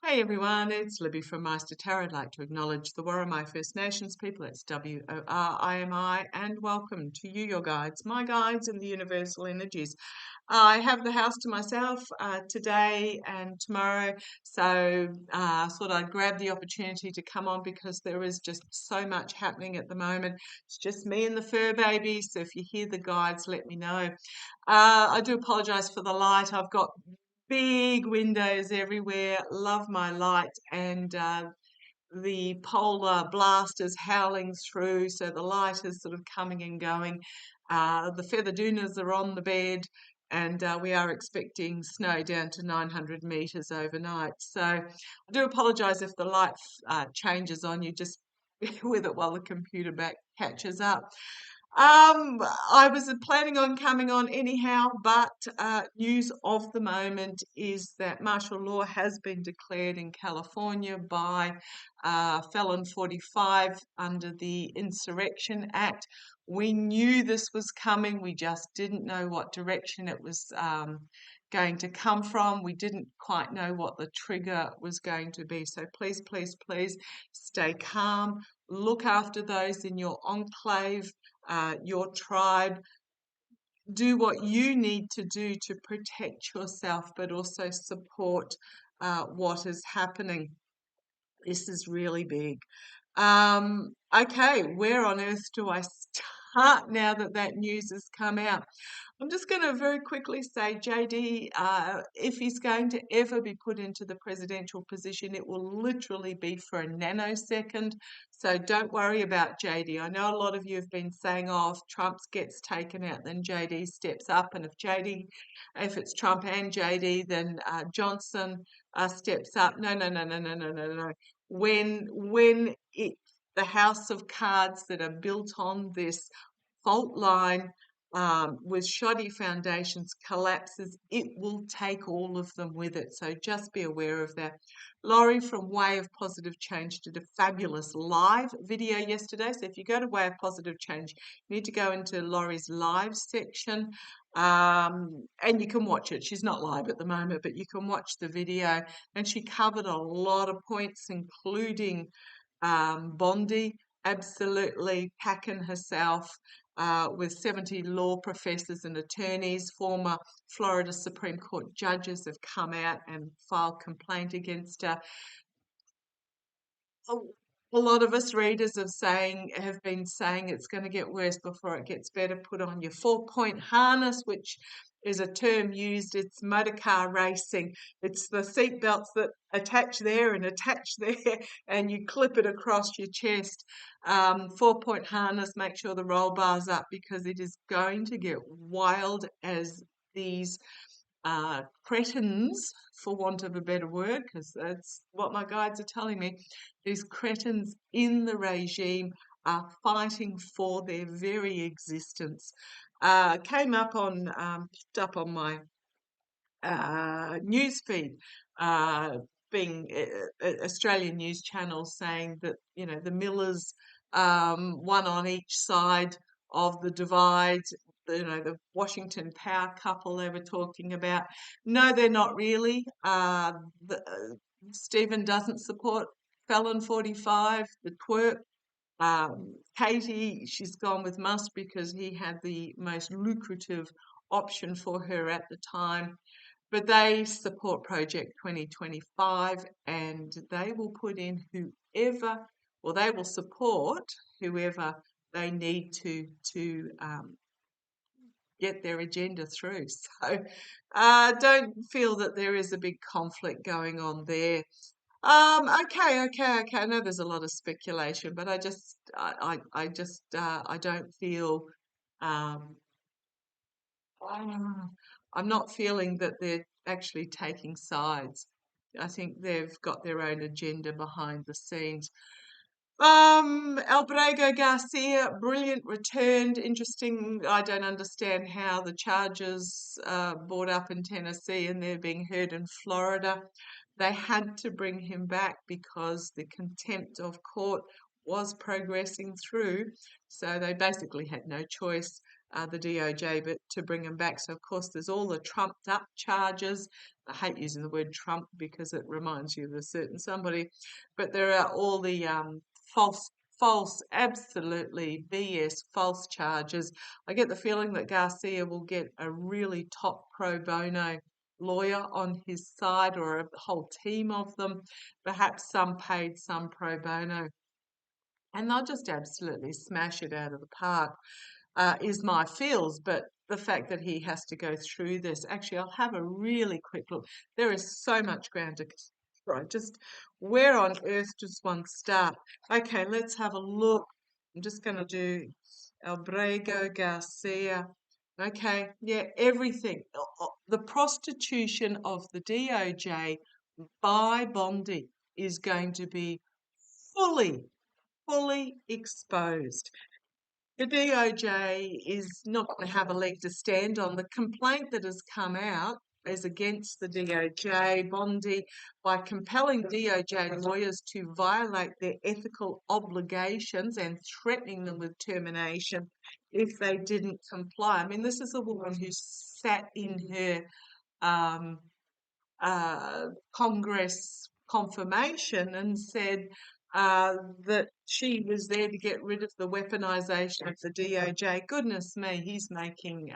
Hey everyone, it's Libby from maighstirtarot. I'd like to acknowledge the Worimi First Nations people. It's WORIMI, and welcome to you, your guides, my guides in the universal energies. I have the house to myself today and tomorrow, so I thought I'd grab the opportunity to come on because there is just so much happening at the moment. It's just me and the fur baby, so if you hear the guides, let me know. I do apologise for the light. I've got big windows everywhere, love my light, and the polar blast is howling through, so the light is sort of coming and going. The feather dunas are on the bed, and we are expecting snow down to 900 metres overnight. So I do apologise if the light changes on you, just bear with it while the computer back catches up. I was planning on coming on anyhow, but news of the moment is that martial law has been declared in California by Felon 45 under the Insurrection Act. We knew this was coming, we just didn't know what direction it was going to come from. We didn't quite know what the trigger was going to be. So please, please, please stay calm. Look after those in your enclave, your tribe. Do what you need to do to protect yourself, but also support what is happening. This is really big. Okay, where on earth do I start now that that news has come out? I'm just going to very quickly say, JD, if he's going to ever be put into the presidential position, it will literally be for a nanosecond. So don't worry about JD. I know a lot of you have been saying, oh, if Trump gets taken out, then JD steps up. And if it's Trump and JD, then Johnson steps up. No, no, no, no, no, no, no, no. When the house of cards that are built on this fault line with shoddy foundations collapses, it will take all of them with it. So just be aware of that. Laurie from Way of Positive Change did a fabulous live video yesterday. So if you go to Way of Positive Change, you need to go into Laurie's live section and you can watch it. She's not live at the moment, but you can watch the video. And she covered a lot of points, including Bondi absolutely packing herself with 70 law professors and attorneys. Former Florida Supreme Court judges have come out and filed complaint against her. A lot of us readers have been saying it's going to get worse before it gets better. Put on your 4-point harness, which is a term used. It's motor car racing. It's the seat belts that attach there and attach there, and you clip it across your chest. 4-point harness. Make sure the roll bar's up because it is going to get wild as these cretins, for want of a better word, because that's what my guides are telling me, these cretins in the regime are fighting for their very existence. Came up on, picked up on my news feed, being Australian news channels saying that, you know, the Millers, one on each side of the divide, you know, the Washington power couple they were talking about. No, they're not really. Stephen doesn't support Felon 45, the twerp. Katie, she's gone with Musk because he had the most lucrative option for her at the time. But they support Project 2025 and they will put in whoever, or they will support whoever they need to get their agenda through. So don't feel that there is a big conflict going on there. Okay. I know there's a lot of speculation, but I don't feel um, I'm not feeling that they're actually taking sides. I think they've got their own agenda behind the scenes. Albrego Garcia, brilliant, returned. Interesting. I don't understand how the charges brought up in Tennessee and they're being heard in Florida. They had to bring him back because the contempt of court was progressing through. So they basically had no choice. the DOJ, but to bring him back. So, of course, there's all the trumped up charges. I hate using the word Trump because it reminds you of a certain somebody, but there are all the false, absolutely BS false charges. I get the feeling that Garcia will get a really top pro bono lawyer on his side, or a whole team of them, perhaps some paid, some pro bono, and they'll just absolutely smash it out of the park, is my feels. But the fact that he has to go through this, actually, I'll have a really quick look. There is so much ground to cover. Just where on earth does one start? Okay, let's have a look. I'm just going to do Albrego Garcia. Okay, yeah, everything. The prostitution of the DOJ by Bondi is going to be fully exposed. The DOJ is not going to have a leg to stand on. The complaint that has come out is against the DOJ, Bondi, by compelling DOJ lawyers to violate their ethical obligations and threatening them with termination if they didn't comply. I mean, this is a woman who sat in her um, Congress confirmation and said that she was there to get rid of the weaponisation of the DOJ. Goodness me, he's making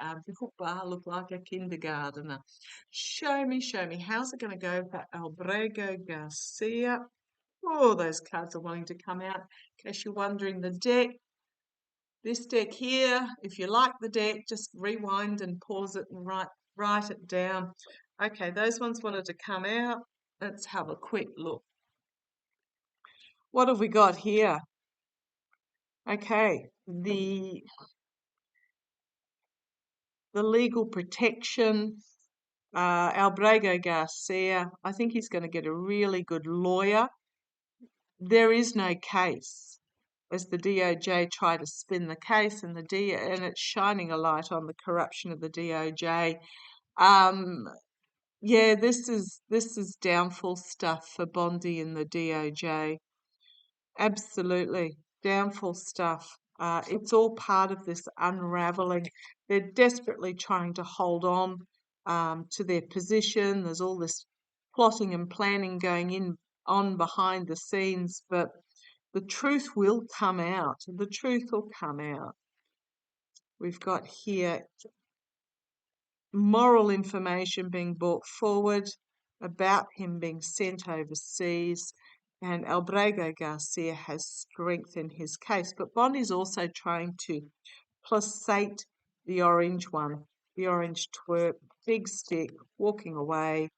Bar look like a kindergartner. Show me. How's it going to go for Albrego Garcia? Oh, those cards are wanting to come out. In case you're wondering, the deck, this deck here, if you like the deck, just rewind and pause it and write it down. Okay, those ones wanted to come out. Let's have a quick look. What have we got here? Okay, the legal protection, Albrego Garcia, I think he's going to get a really good lawyer. There is no case, as the DOJ try to spin the case, and it's shining a light on the corruption of the DOJ. Yeah, this is downfall stuff for Bondi and the DOJ. Absolutely, downfall stuff. It's all part of this unraveling. They're desperately trying to hold on to their position. There's all this plotting and planning going on behind the scenes, but the truth will come out. The truth will come out. We've got here moral information being brought forward about him being sent overseas, and Albrego Garcia has strengthened his case. But Bondi's also trying to placate the orange one, the orange twerp, big stick, walking away,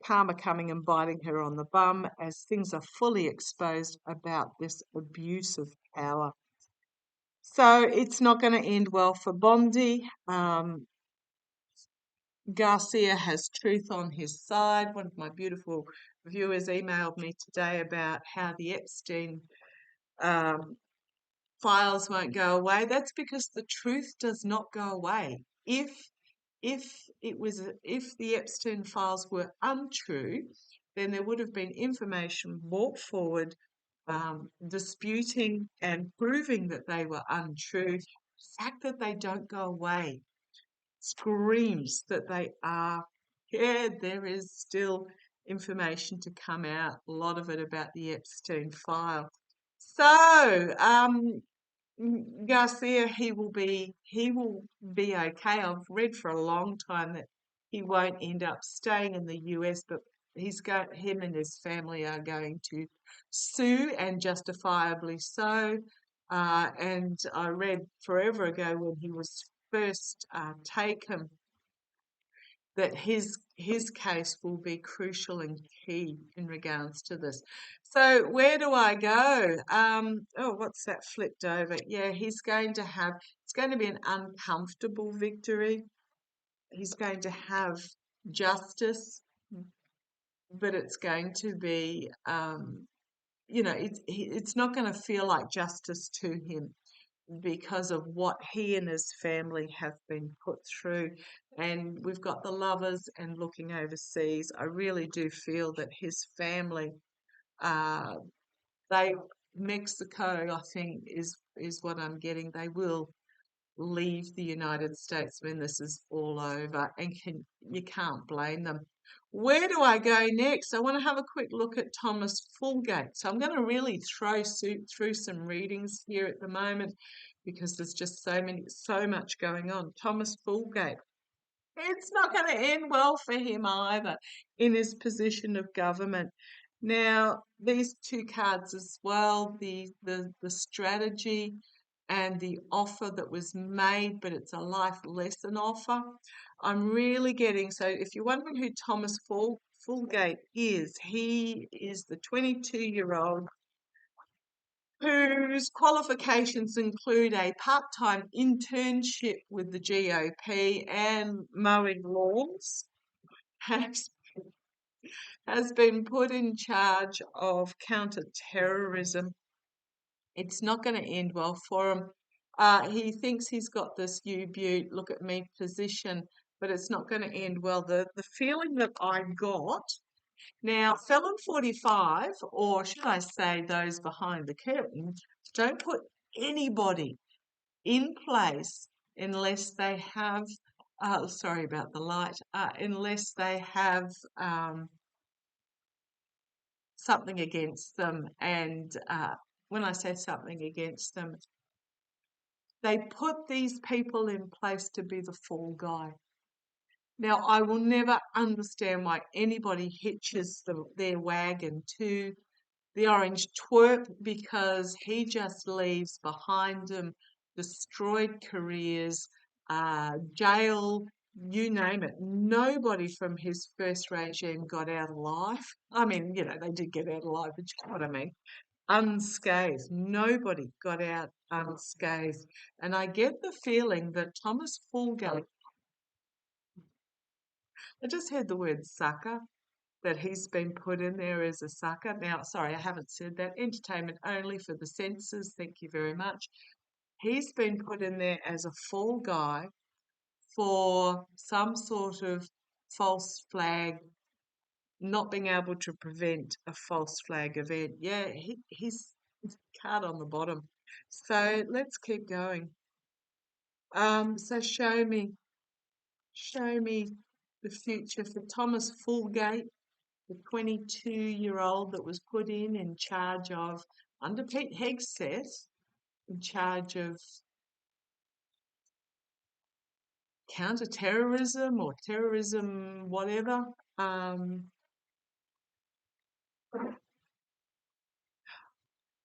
karma coming and biting her on the bum as things are fully exposed about this abuse of power. So it's not going to end well for Bondi. Garcia has truth on his side. One of my beautiful viewers emailed me today about how the Epstein files won't go away. That's because the truth does not go away. If the Epstein files were untrue, then there would have been information brought forward disputing and proving that they were untrue. The fact that they don't go away screams that they are. Yeah, there is still information to come out, a lot of it about the Epstein file. So, Garcia, he will be okay. I've read for a long time that he won't end up staying in the US, but him and his family are going to sue, and justifiably so. And I read forever ago when he was first taken that his case will be crucial and key in regards to this. So where do I go? Oh, what's that flipped over? Yeah, it's going to be an uncomfortable victory. He's going to have justice, but it's going to be, it's not going to feel like justice to him, because of what he and his family have been put through. And we've got the lovers and looking overseas. I really do feel that his family, Mexico, I think, is what I'm getting. They will leave the United States when this is all over, and you can't blame them. Where do I go next? I want to have a quick look at Thomas Fulgate. So I'm going to really through some readings here at the moment because there's just so much going on. Thomas Fulgate. It's not going to end well for him either in his position of government. Now, these two cards as well, the strategy and the offer that was made, but it's a life lesson offer. I'm really getting, so if you're wondering who Thomas Fulgate is, he is the 22-year-old whose qualifications include a part-time internship with the GOP and mowing lawns, has been put in charge of counter-terrorism. It's not going to end well for him. He thinks he's got this you beaut, look at me position, but it's not going to end well. The feeling that I got now, Felon 45, or should I say those behind the curtain, don't put anybody in place unless they have, sorry about the light, unless they have something against them. And when I say something against them, they put these people in place to be the fall guy. Now, I will never understand why anybody hitches their wagon to the orange twerp, because he just leaves behind him destroyed careers, jail, you name it. Nobody from his first regime got out alive. I mean, you know, they did get out alive, but you know what I mean. Unscathed. Nobody got out unscathed. And I get the feeling that Thomas Fulgate, I just heard the word sucker, that he's been put in there as a sucker. Now, sorry, I haven't said that. Entertainment only for the censors. Thank you very much. He's been put in there as a fall guy for some sort of false flag, not being able to prevent a false flag event. Yeah, he's card on the bottom. So let's keep going. So show me the future for Thomas Fulgate, the 22-year-old that was put in charge of, under Pete Hegseth, in charge of counter-terrorism or terrorism, whatever.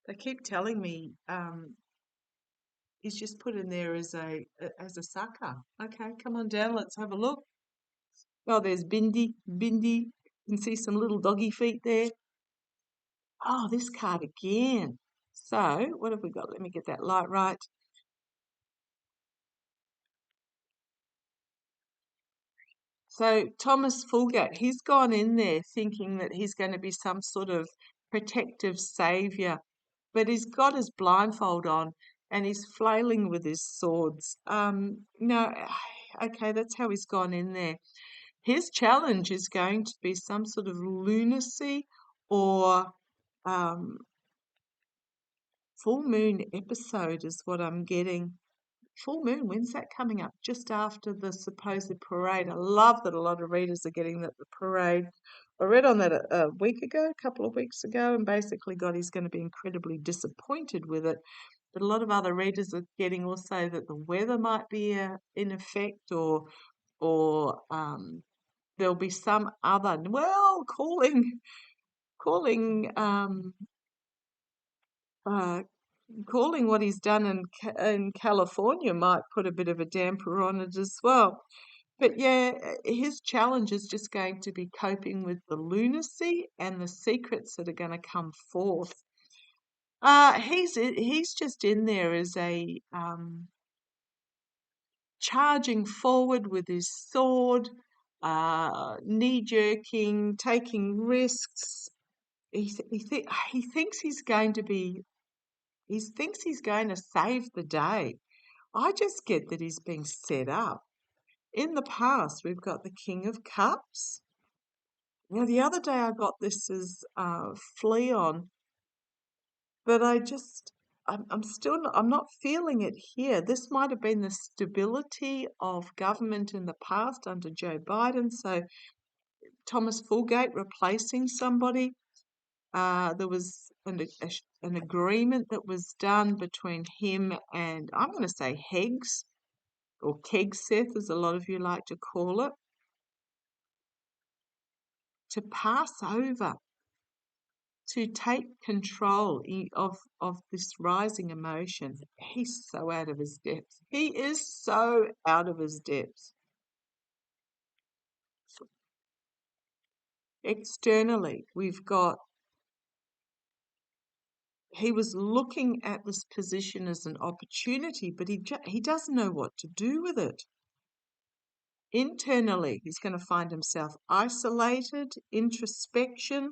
They keep telling me he's just put in there as a sucker. Okay, come on down, let's have a look. Oh, there's Bindi. You can see some little doggy feet there. Oh, this card again. So, what have we got? Let me get that light right. So, Thomas Fulgate, he's gone in there thinking that he's going to be some sort of protective saviour, but he's got his blindfold on and he's flailing with his swords. No, okay, that's how he's gone in there. His challenge is going to be some sort of lunacy or full moon episode is what I'm getting. Full moon, when's that coming up? Just after the supposed parade. I love that a lot of readers are getting that the parade. I read on that a week ago, a couple of weeks ago, and basically he's going to be incredibly disappointed with it. But a lot of other readers are getting also that the weather might be in effect, or there'll be some other, well, calling uh, calling what he's done in California might put a bit of a damper on it as well. But yeah, his challenge is just going to be coping with the lunacy and the secrets that are going to come forth. He's just in there as a charging forward with his sword, knee jerking, taking risks. He thinks he's going to be. He thinks he's going to save the day. I just get that he's being set up. In the past, we've got the King of Cups. Now, the other day I got this as Fleon, but I'm not feeling it here. This might have been the stability of government in the past under Joe Biden. So Thomas Fulgate replacing somebody. There was an agreement that was done between him and, I'm going to say, Heggs, or Kegseth, as a lot of you like to call it, to pass over, to take control of this rising emotion. He's so out of his depth. He is so out of his depth. Externally, we've got, he was looking at this position as an opportunity, but he doesn't know what to do with it. Internally, he's going to find himself isolated, introspection,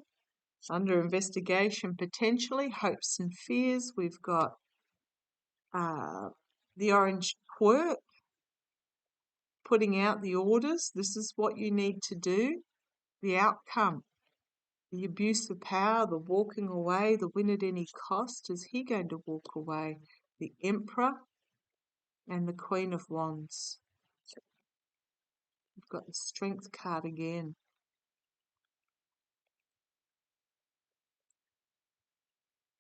under investigation potentially, hopes and fears. We've got the orange quirk, putting out the orders. This is what you need to do. The outcome, the abuse of power, the walking away, the win at any cost. Is he going to walk away? The Emperor and the Queen of Wands. We've got the Strength card again.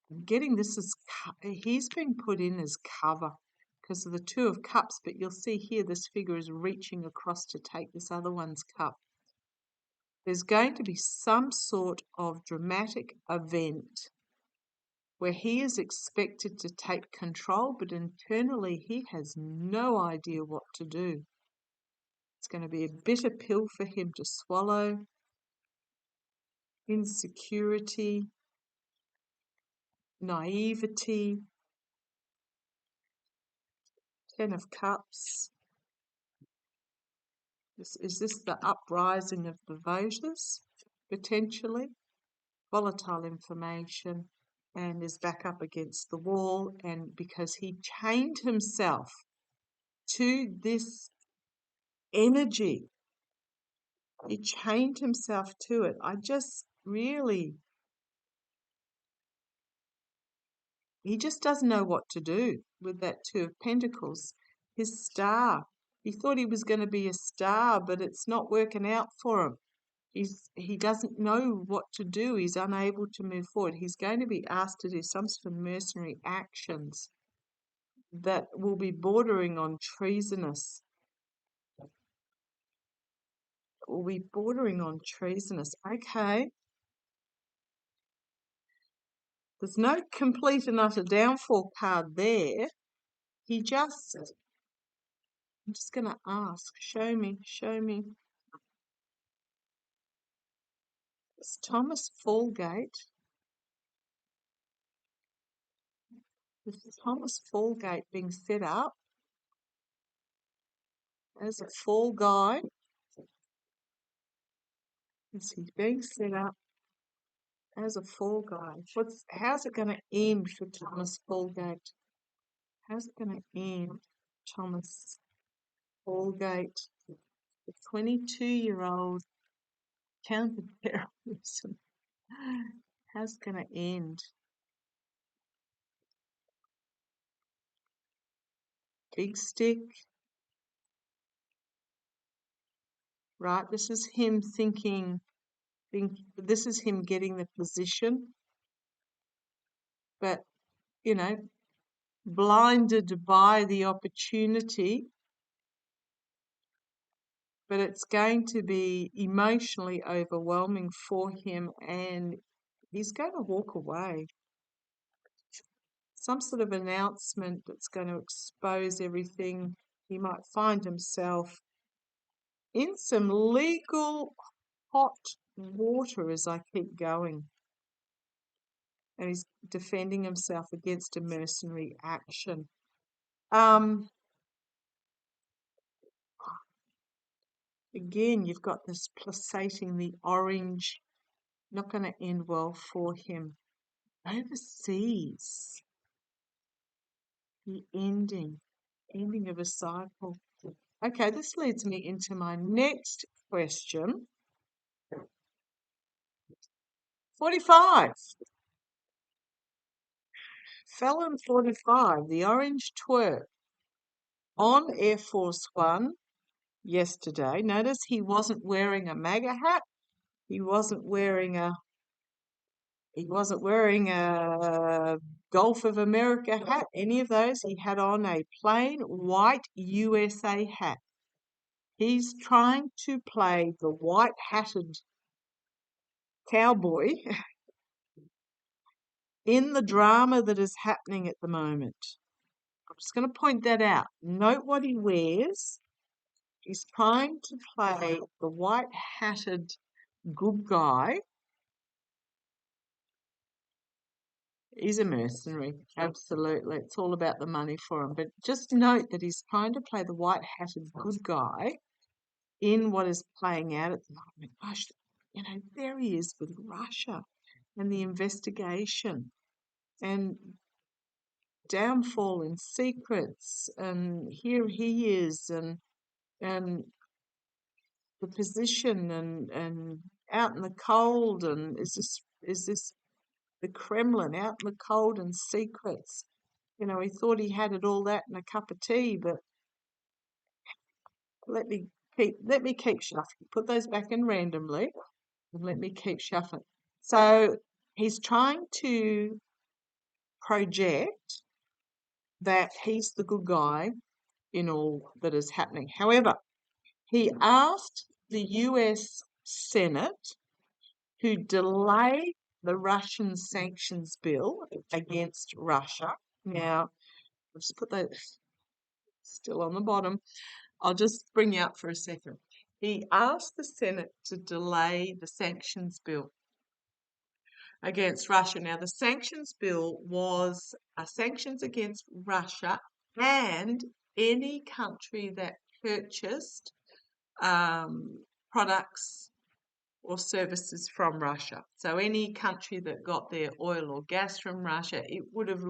I'm getting this as, he's been put in as cover because of the Two of Cups, but you'll see here this figure is reaching across to take this other one's cup. There's going to be some sort of dramatic event where he is expected to take control, but internally he has no idea what to do. It's going to be a bitter pill for him to swallow. Insecurity, naivety, Ten of Cups. Is this the uprising of the voters, potentially? Volatile information, and is back up against the wall, and because he chained himself to this energy, he chained himself to it. I just really, he just doesn't know what to do with that Two of Pentacles. His star, he thought he was going to be a star, but it's not working out for him. He doesn't know what to do. He's unable to move forward. He's going to be asked to do some sort of mercenary actions that will be bordering on treasonous. Will be bordering on treasonous. Okay. There's no complete and utter downfall card there. I'm just going to ask, show me. It's Thomas Fulgate. With Thomas Fulgate being set up as a fall guy, as he's being set up as a fall guy. How's it going to end for Thomas Fulgate? How's it going to end, Thomas Fulgate, the 22-year-old counter-terrorism? How's it going to end? Big stick. Right, this is him thinking, this is him getting the position, but, you know, blinded by the opportunity, but it's going to be emotionally overwhelming for him, and he's going to walk away. Some sort of announcement that's going to expose everything. He might find himself in some legal hot water as I keep going. And he's defending himself against a mercenary action. Again, you've got this pulsating, the orange, not going to end well for him. Overseas, the ending of a cycle. Okay, this leads me into my next question. 45. Felon 45, the orange twerp, on Air Force One yesterday. Notice he wasn't wearing a MAGA hat. He wasn't wearing a Gulf of America hat, any of those. He had on a plain white USA hat. He's trying to play the white-hatted cowboy in the drama that is happening at the moment. I'm just going to point that out. Note what he wears. He's trying to play the white-hatted good guy. He's a mercenary, absolutely. It's all about the money for him. But just note that he's trying to play the white-hatted good guy in what is playing out at the moment. Gosh, there he is with Russia and the investigation and downfall in secrets, and here he is, and the position, and out in the cold, and is this the Kremlin out in the cold and secrets? He thought he had it all that in a cup of tea, but let me keep shuffling. Put those back in randomly, and let me keep shuffling. So he's trying to project that he's the good guy in all that is happening. However, he asked the US Senate to delay the Russian sanctions bill against Russia. Now, I'll just put that still on the bottom. I'll just bring you up for a second. He asked the Senate to delay the sanctions bill against Russia. Now, the sanctions bill was sanctions against Russia and any country that purchased products or services from Russia. So any country that got their oil or gas from Russia, it would have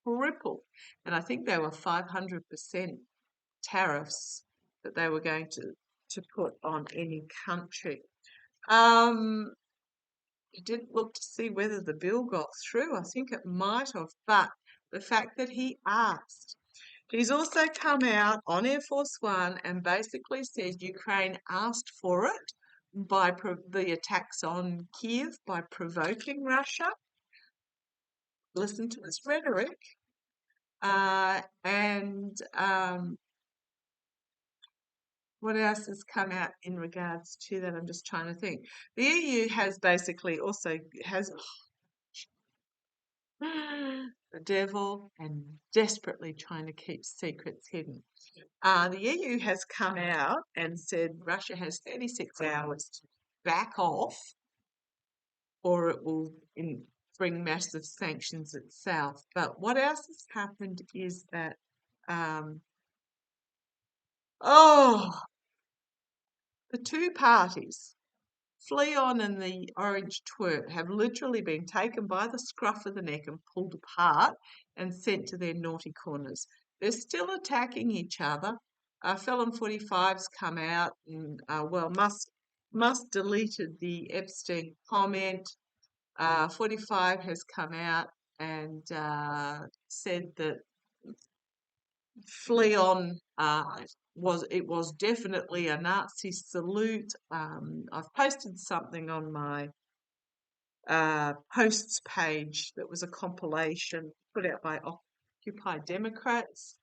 tripled. And I think they were 500% tariffs that they were going to put on any country. I didn't look to see whether the bill got through. I think it might have, but the fact that he asked. He's also come out on Air Force One and basically said Ukraine asked for it by the attacks on Kiev, by provoking Russia. Listen to this rhetoric. What else has come out in regards to that? I'm just trying to think. The EU has basically also the devil and desperately trying to keep secrets hidden. The EU has come out and said Russia has 36 hours to back off, or it will bring massive sanctions itself. But what else has happened is that the two parties, Fleon and the orange twerp, have literally been taken by the scruff of the neck and pulled apart and sent to their naughty corners. They're still attacking each other. Felon 45's come out and, Musk deleted the Epstein comment. 45 has come out and said that Fleon was definitely a Nazi salute. I've posted something on my posts page that was a compilation put out by Occupy Democrats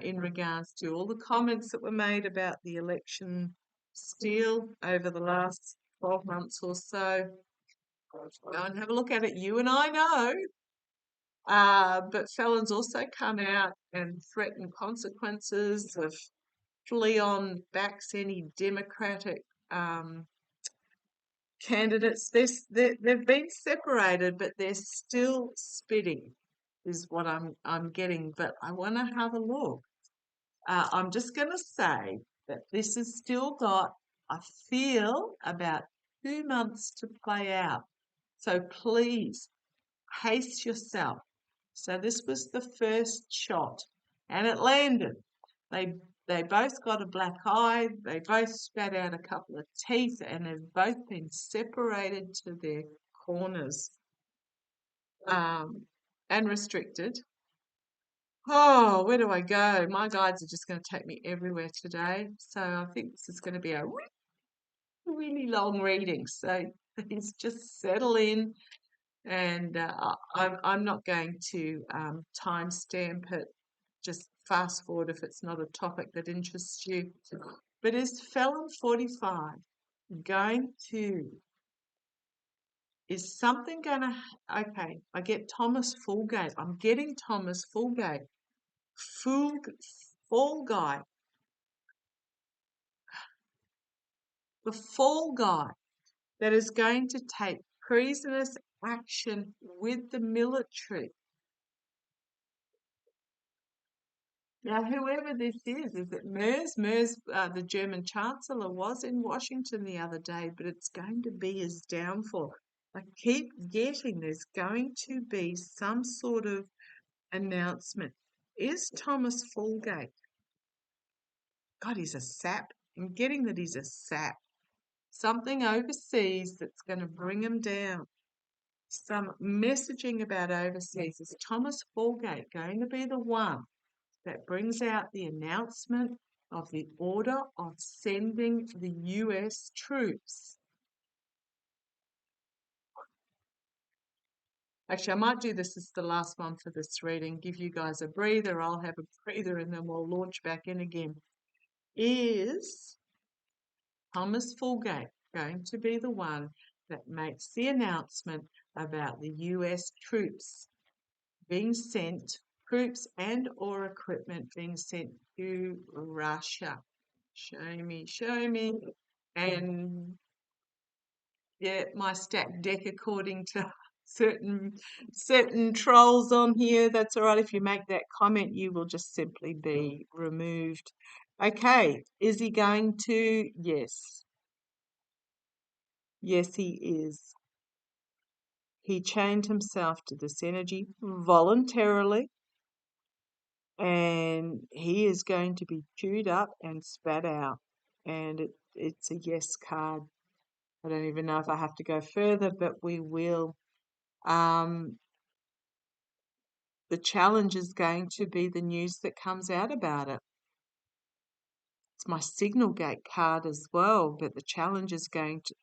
in regards to all the comments that were made about the election steal over the last 12 months or so. Go and have a look at it. You and I know. But Felon's also come out and threatened consequences if Fleon backs any Democratic candidates. They've been separated, but they're still spitting, is what I'm getting. But I want to have a look. I'm just going to say that this has still got, I feel, about 2 months to play out. So please, pace yourself. So this was the first shot, and it landed. They both got a black eye. They both spat out a couple of teeth, and they've both been separated to their corners. and restricted. Oh, where do I go? My guides are just going to take me everywhere today. So I think this is going to be a really long reading. So please just settle in, and I'm not going to timestamp it. Just fast forward if it's not a topic that interests you. But is Felon 45 going to? Is something going to? Okay, I get Thomas Fulgate. I'm getting Thomas Fulgate. Fall guy. The fall guy that is going to take treasonous action with the military. Now, whoever this is it Merz? Merz, the German Chancellor, was in Washington the other day, but it's going to be his downfall. I keep getting there's going to be some sort of announcement. Is Thomas Fulgate? God, he's a sap. I'm getting that he's a sap. Something overseas that's going to bring him down. Some messaging about overseas. Is Thomas Fulgate going to be the one that brings out the announcement of the order of sending the US troops? Actually, I might do this as the last one for this reading, give you guys a breather. I'll have a breather and then we'll launch back in again. Is Thomas Fulgate going to be the one that makes the announcement about the US troops being sent, troops and or equipment being sent to Russia? Show me, show me. And yeah, my stacked deck according to certain trolls on here. That's all right. If you make that comment, you will just simply be removed. Okay, is he going to? Yes. Yes, he is. He chained himself to this energy voluntarily, and he is going to be chewed up and spat out. And it's a yes card. I don't even know if I have to go further, but we will. The challenge is going to be the news that comes out about it. It's my signal gate card as well, but the challenge is going to.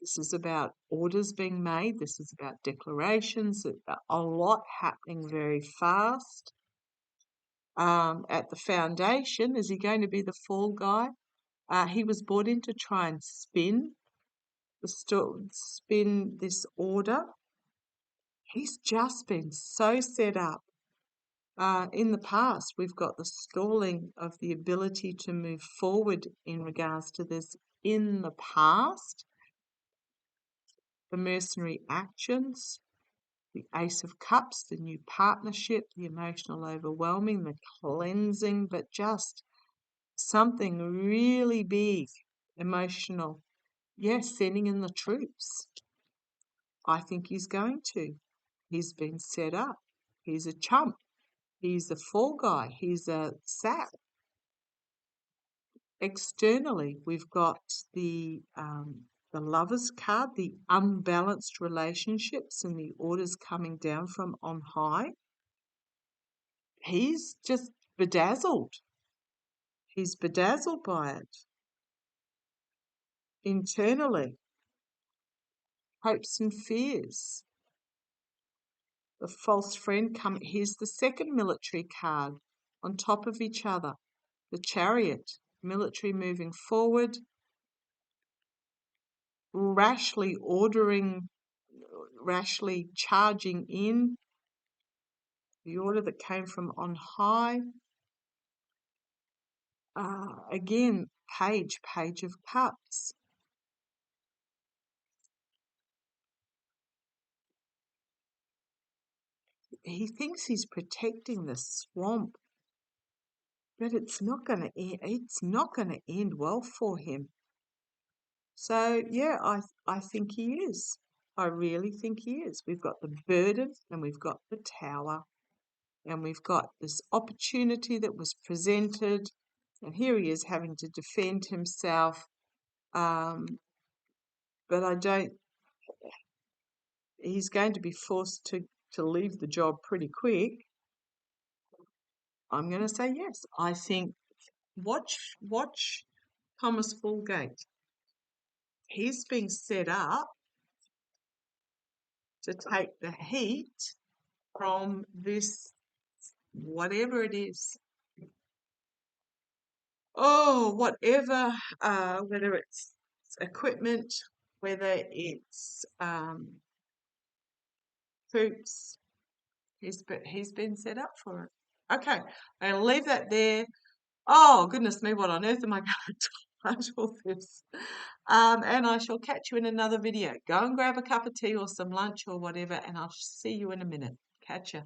This is about orders being made. This is about declarations. A lot happening very fast. At the foundation, is he going to be the fall guy? He was brought in to try and spin this order. He's just been so set up. In the past, we've got the stalling of the ability to move forward in regards to this in the past. The mercenary actions, the Ace of Cups, the new partnership, the emotional overwhelming, the cleansing, but just something really big, emotional. Yes, sending in the troops. I think he's going to. He's been set up. He's a chump. He's a fall guy. He's a sap. Externally, we've got the Lover's card, the unbalanced relationships and the orders coming down from on high. He's just bedazzled. He's bedazzled by it. Internally, hopes and fears. The false friend come. Here's the second military card on top of each other. The Chariot, military moving forward, rashly charging in. The order that came from on high. Again, Page of Cups. He thinks he's protecting the swamp, but it's not going to end. It's not going to end well for him. So yeah, I think he is. I really think he is. We've got the burden and we've got the tower, and we've got this opportunity that was presented, and here he is having to defend himself. But I don't. He's going to be forced to to leave the job pretty quick, I'm going to say yes. I think watch Thomas Fulgate. He's being set up to take the heat from this, whatever it is. Oh, whatever, whether it's equipment, whether it's troops, he's been set up for it. Okay, I'll leave that there. Oh, goodness me, what on earth am I going to title this? And I shall catch you in another video. Go and grab a cup of tea or some lunch or whatever, and I'll see you in a minute. Catch ya.